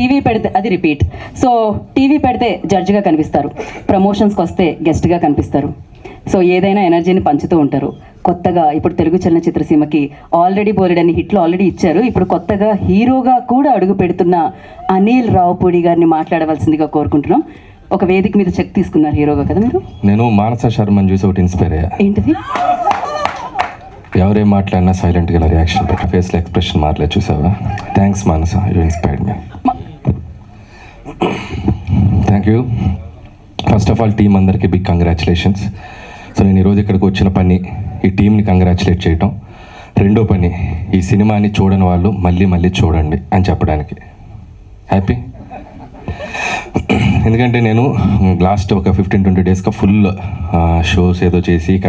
TV పెడితే అది repeat. So TV పెడితే జడ్జిగా కనిపిస్తారు, ప్రమోషన్స్కి వస్తే గెస్ట్గా కనిపిస్తారు. సో ఏదైనా ఎనర్జీని పంచుతూ ఉంటారు. కొత్తగా ఇప్పుడు తెలుగు చలనచిత్ర సీమకి ఆల్రెడీ బోలెడన్ని హిట్లు ఆల్రెడీ ఇచ్చారు. ఇప్పుడు కొత్తగా హీరోగా కూడా అడుగు పెడుతున్న అనిల్ రావుపూడి గారిని మాట్లాడవలసిందిగా కోరుకుంటున్నాం. ఒక వేదిక మీద చెక్ తీసుకున్నారు హీరోగా కదా మీరు. నేను మానస శర్మని చూసి ఒకటి ఇన్స్పైర్ అయ్యా. ఏంటిది? ఎవరేం మాట్లాడినా సైలెంట్గా ఇలా రియాక్షన్ పెట్టి ఫేస్లో ఎక్స్ప్రెషన్ మారలేదు, చూసావా? Thanks Manasa, you inspired me. Thank you. First of all team అందరికీ బిగ్ కంగ్రాచులేషన్స్. సో నేను ఈరోజు ఇక్కడికి వచ్చిన పని ఈ టీంని కంగ్రాచులేట్ చేయటం, రెండో పని ఈ సినిమాని చూడని వాళ్ళు మళ్ళీ మళ్ళీ చూడండి అని చెప్పడానికి. హ్యాపీ. ఎందుకంటే నేను లాస్ట్ ఒక 15-20 డేస్గా ఫుల్ షోస్ ఏదో చేసి ఇక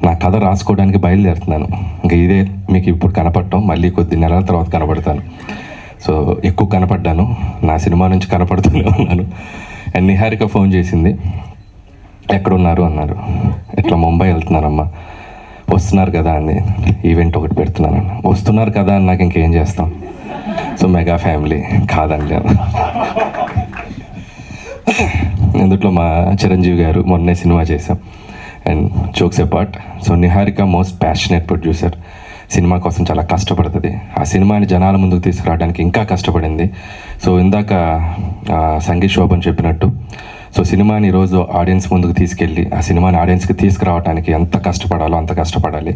నా కథ రాసుకోవడానికి బయలుదేరుతున్నాను. ఇంకా ఇదే మీకు ఇప్పుడు కనపడటం, మళ్ళీ కొద్ది నెలల తర్వాత కనపడతాను. సో ఎక్కువ కనపడ్డాను, నా సినిమా నుంచి కనపడుతూనే ఉన్నాను. అండ్ నిహారిక ఫోన్ చేసింది, ఎక్కడున్నారు అన్నారు. ఇట్లా ముంబై వెళ్తున్నారమ్మా, వస్తున్నారు కదా అని ఈవెంట్ ఒకటి పెడుతున్నాను. వస్తున్నారు కదా అని నాకు ఇంకేం చేస్తాం. సో మెగా ఫ్యామిలీ కాదండి. ఇందులో మా చిరంజీవి గారు మొన్నే సినిమా చేశాం. And jokes apart, so Niharika most passionate producer. Cinema కోసం చాలా కష్టపడుతుంది. ఆ సినిమాని జనాల ముందుకు తీసుకురావడానికి ఇంకా కష్టపడింది. సో ఇందాక సంగీత్ శోభన్ చెప్పినట్టు, సో సినిమాని ఈరోజు ఆడియన్స్ ముందుకు తీసుకెళ్ళి ఆ సినిమాని ఆడియన్స్కి తీసుకురావడానికి ఎంత కష్టపడాలో అంత కష్టపడాలి.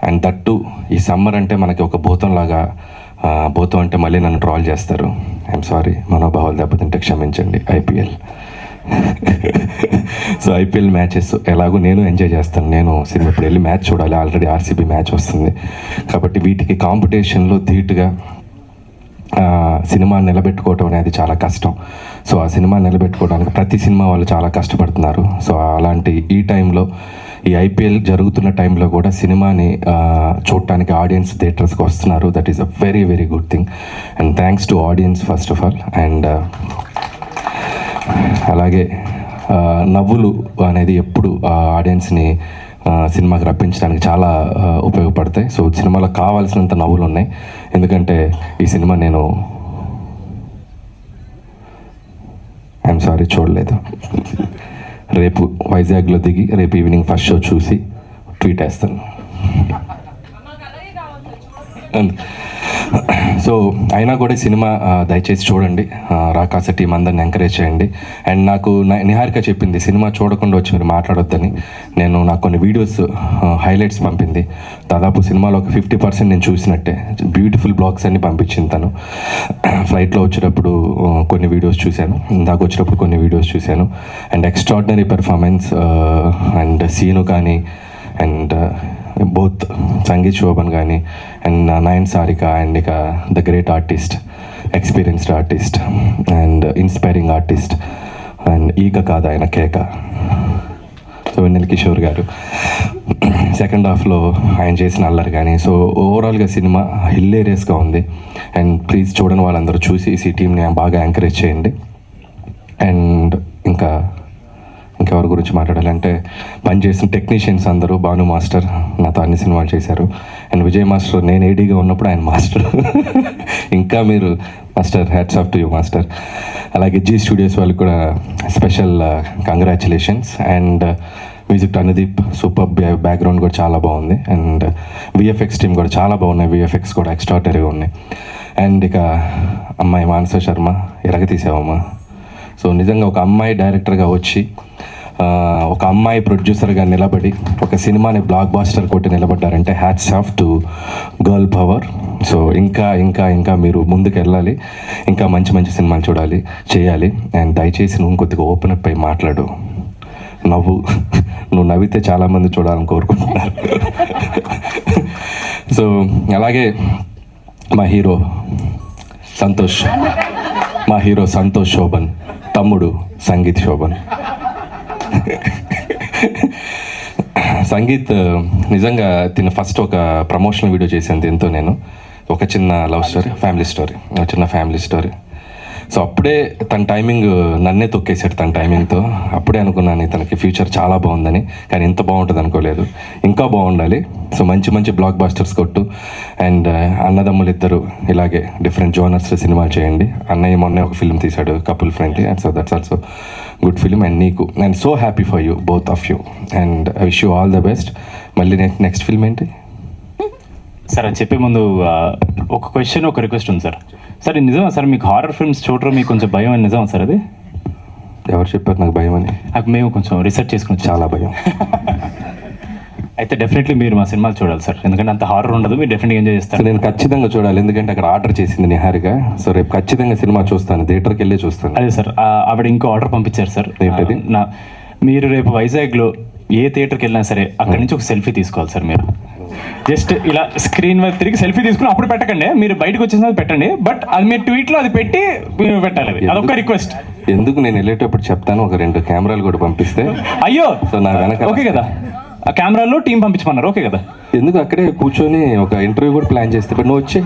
అండ్ దట్టు ఈ సమ్మర్ అంటే మనకి ఒక భూతంలాగా, భూతం అంటే మళ్ళీ నన్ను ట్రాల్ చేస్తారు. ఐఎమ్ సారీ, మనోభావాలు దెబ్బతింటే క్షమించండి. ఐపీఎల్ సో ఐపీఎల్ మ్యాచెస్ ఎలాగో నేను ఎంజాయ్ చేస్తాను. నేను సినిమా ఇప్పుడు వెళ్ళి మ్యాచ్ చూడాలి, ఆల్రెడీ ఆర్సీబీ మ్యాచ్ వస్తుంది కాబట్టి వీటికి కాంపిటీషన్లో ధీటుగా సినిమా నిలబెట్టుకోవటం అనేది చాలా కష్టం. సో ఆ సినిమా నిలబెట్టుకోవడానికి ప్రతి సినిమా వాళ్ళు చాలా కష్టపడుతున్నారు. సో అలాంటి ఈ టైంలో, ఈ ఐపీఎల్ జరుగుతున్న టైంలో కూడా సినిమాని చూడటానికి ఆడియన్స్ థియేటర్స్కి వస్తున్నారు. That is a very very good thing. And thanks to audience first of all. And అలాగే నవ్వులు అనేది ఎప్పుడు ఆడియన్స్ని సినిమాకి రప్పించడానికి చాలా ఉపయోగపడతాయి. సో సినిమాలో కావాల్సినంత నవ్వులు ఉన్నాయి. ఎందుకంటే ఈ సినిమా నేను ఐఎమ్ సారీ చూడలేదు. రేపు వైజాగ్లో దిగి రేపు ఈవినింగ్ ఫస్ట్ షో చూసి ట్వీట్ వేస్తాను. సో అయినా కూడా సినిమా దయచేసి చూడండి. రాకాస టీం అందరిని ఎంకరేజ్ చేయండి. అండ్ నాకు నిహారిక చెప్పింది సినిమా చూడకుండా వచ్చి మీరు మాట్లాడొద్దని. నాకు కొన్ని వీడియోస్ హైలైట్స్ పంపింది. దాదాపు సినిమాలో ఒక 50% నేను చూసినట్టే. బ్యూటిఫుల్ బ్లాగ్స్ అన్ని పంపించింది తను. ఫ్లైట్లో వచ్చేటప్పుడు కొన్ని వీడియోస్ చూశాను, ఇందాక వచ్చేటప్పుడు కొన్ని వీడియోస్ చూశాను. And extraordinary performance. And Seenu కానీ, అండ్ బోత్ సంగీత్ శోభన్ కానీ, అండ్ నయన్ సారిక, అండ్ ఇక the great artist, experienced artist and inspiring artist, and ఈక కాదు ఆయన కేక, సో వెన్నెల కిషోర్ గారు. సెకండ్ హాఫ్లో ఆయన చేసిన అల్లరి కానీ, సో ఓవరాల్గా సినిమా హిల్లేరియస్గా ఉంది. అండ్ ప్లీజ్ చూడని వాళ్ళందరూ చూసి ఈ టీంని బాగా ఎంకరేజ్ చేయండి. అండ్ ఇంకెవరి గురించి మాట్లాడాలంటే, పనిచేసిన టెక్నీషియన్స్ అందరూ, భాను మాస్టర్ నాతో అన్ని సినిమాలు చేశారు. అండ్ విజయ్ మాస్టర్ నేను ఏడీగా ఉన్నప్పుడు ఆయన మాస్టర్. ఇంకా మీరు master, hats off to you master. అలాగే జీ స్టూడియోస్ వాళ్ళకి కూడా special congratulations. And music Anudeep, super background కూడా చాలా బాగుంది. అండ్ విఎఫ్ఎక్స్ టీమ్ కూడా చాలా బాగున్నాయి, విఎఫ్ఎక్స్ కూడా ఎక్స్ట్రాటరీగా ఉన్నాయి. అండ్ ఇక అమ్మాయి మానస శర్మ, ఎరగతీసావమ్మా. సో నిజంగా ఒక అమ్మాయి డైరెక్టర్గా వచ్చి, ఒక అమ్మాయి ప్రొడ్యూసర్గా నిలబడి ఒక సినిమాని బ్లాక్ బాస్టర్ కొట్టి నిలబడ్డారంటే hats off to girl power. So ఇంకా ఇంకా ఇంకా మీరు ముందుకు వెళ్ళాలి, ఇంకా మంచి మంచి సినిమాలు చేయాలి. అండ్ దయచేసి నువ్వు కొద్దిగా ఓపెన్ అప్ అయి మాట్లాడు. నువ్వు నవ్వితే చాలామంది చూడాలని కోరుకుంటున్నారు. సో అలాగే మా హీరో సంతోష్ శోభన్, తమ్ముడు సంగీత్ శోభన్. సంగీత్ నిజంగా తిన ఫస్ట్ ఒక ప్రమోషనల్ వీడియో చేశాను దీంతో. నేను ఒక చిన్న లవ్ స్టోరీ, ఫ్యామిలీ స్టోరీ, చిన్న ఫ్యామిలీ స్టోరీ. సో అప్పుడే తన టైమింగ్ నన్నే తొక్కేశాడు తన టైమింగ్తో. అప్పుడే అనుకున్నాను తనకి ఫ్యూచర్ చాలా బాగుందని, కానీ ఇంత బాగుంటుంది అనుకోలేదు. ఇంకా బాగుండాలి. సో మంచి మంచి బ్లాక్ బాస్టర్స్ కొట్టు. అండ్ అన్నదమ్ములు ఇద్దరు ఇలాగే డిఫరెంట్ జోనర్స్లో సినిమాలు చేయండి. అన్నయ్య మొన్నే ఒక ఫిల్మ్ తీశాడు couple friendly, and so that's also good film. And నీకు I'm so happy for you, both of you, and I wish you all the best. మళ్ళీ నెక్స్ట్ ఫిల్మ్ ఏంటి సార్? అది చెప్పే ముందు ఒక క్వశ్చన్, ఒక రిక్వెస్ట్ ఉంది సార్. సార్ ఇది నిజమా సార్, మీకు హారర్ ఫిల్మ్స్ చూడడం మీకు కొంచెం భయం అని నిజమా సార్? అది ఎవరు చెప్పారు నాకు భయం అని? నాకు మేము కొంచెం రీసెర్చ్ చేసుకుని చాలా భయం. అయితే డెఫినెట్లీ మీరు మా సినిమాలు చూడాలి సార్, ఎందుకంటే అంత హారర్ ఉండదు, మీరు డెఫినెట్గా ఎంజాయ్ సో చేస్తారు. నేను ఖచ్చితంగా చూడాలి, ఎందుకంటే అక్కడ ఆర్డర్ చేసింది నిహారిక. సో రేపు ఖచ్చితంగా సినిమా చూస్తాను, థియేటర్కి వెళ్ళి చూస్తాను. అదే సార్, ఆవిడ ఇంకో ఆర్డర్ పంపించారు సార్. ఏంటది? మీరు రేపు వైజాగ్లో ఏ థియేటర్కి వెళ్ళినా సరే అక్కడి నుంచి ఒక సెల్ఫీ తీసుకోవాలి సార్. మీరు జస్ట్ ఇలా స్క్రీన్ వైపు తిరిగి సెల్ఫీ తీసుకుని అప్పుడు పెట్టకండి, మీరు బయటకు వచ్చేసిన పెట్టండి, బట్ అది మీరు ట్వీట్లో అది పెట్టి మీరు పెట్టాలి. అదొక రిక్వెస్ట్. ఎందుకు నేను వెళ్ళేటప్పుడు చెప్తాను, ఒక 2 కెమెరాలు కూడా పంపిస్తే. అయ్యో, సో నా వెనక ఓకే కదా, ఆ కెమెరాలో టీం పంపించమన్నారు, ఓకే కదా. ఎందుకు అక్కడే కూర్చొని ఒక ఇంటర్వ్యూ కూడా ప్లాన్ చేస్తే, ఇప్పుడు నువ్వు వచ్చి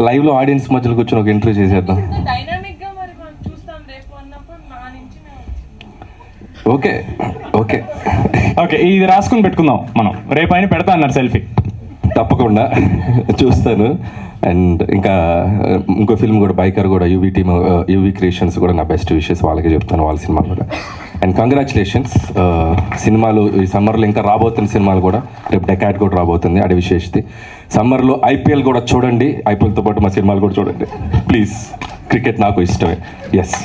లైవ్లో ఆడియన్స్ మధ్యలో కూర్చొని ఒక ఇంటర్వ్యూ చేసేద్దాం. ఓకే ఓకే ఓకే, ఇది రాసుకుని పెట్టుకుందాం మనం, రేపు ఆయన పెడతా అన్నారు సెల్ఫీ. తప్పకుండా చూస్తాను. అండ్ ఇంకా ఇంకో ఫిల్మ్ కూడా బైకర్ కూడా యూవీ టీమ్, యూవీ క్రియేషన్స్ కూడా నా బెస్ట్ విషెస్ వాళ్ళకి చెప్తాను, వాళ్ళ సినిమా కూడా. అండ్ కంగ్రాచులేషన్స్, సినిమాలు ఈ సమ్మర్లో ఇంకా రాబోతున్న సినిమాలు కూడా, రేపు డెకాడ్ కూడా రాబోతుంది, అది విశేషది. సమ్మర్లో ఐపీఎల్ కూడా చూడండి, ఐపీఎల్తో పాటు మా సినిమాలు కూడా చూడండి ప్లీజ్. క్రికెట్ నాకు ఇష్టమే. Yes,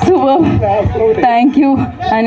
super, thank you.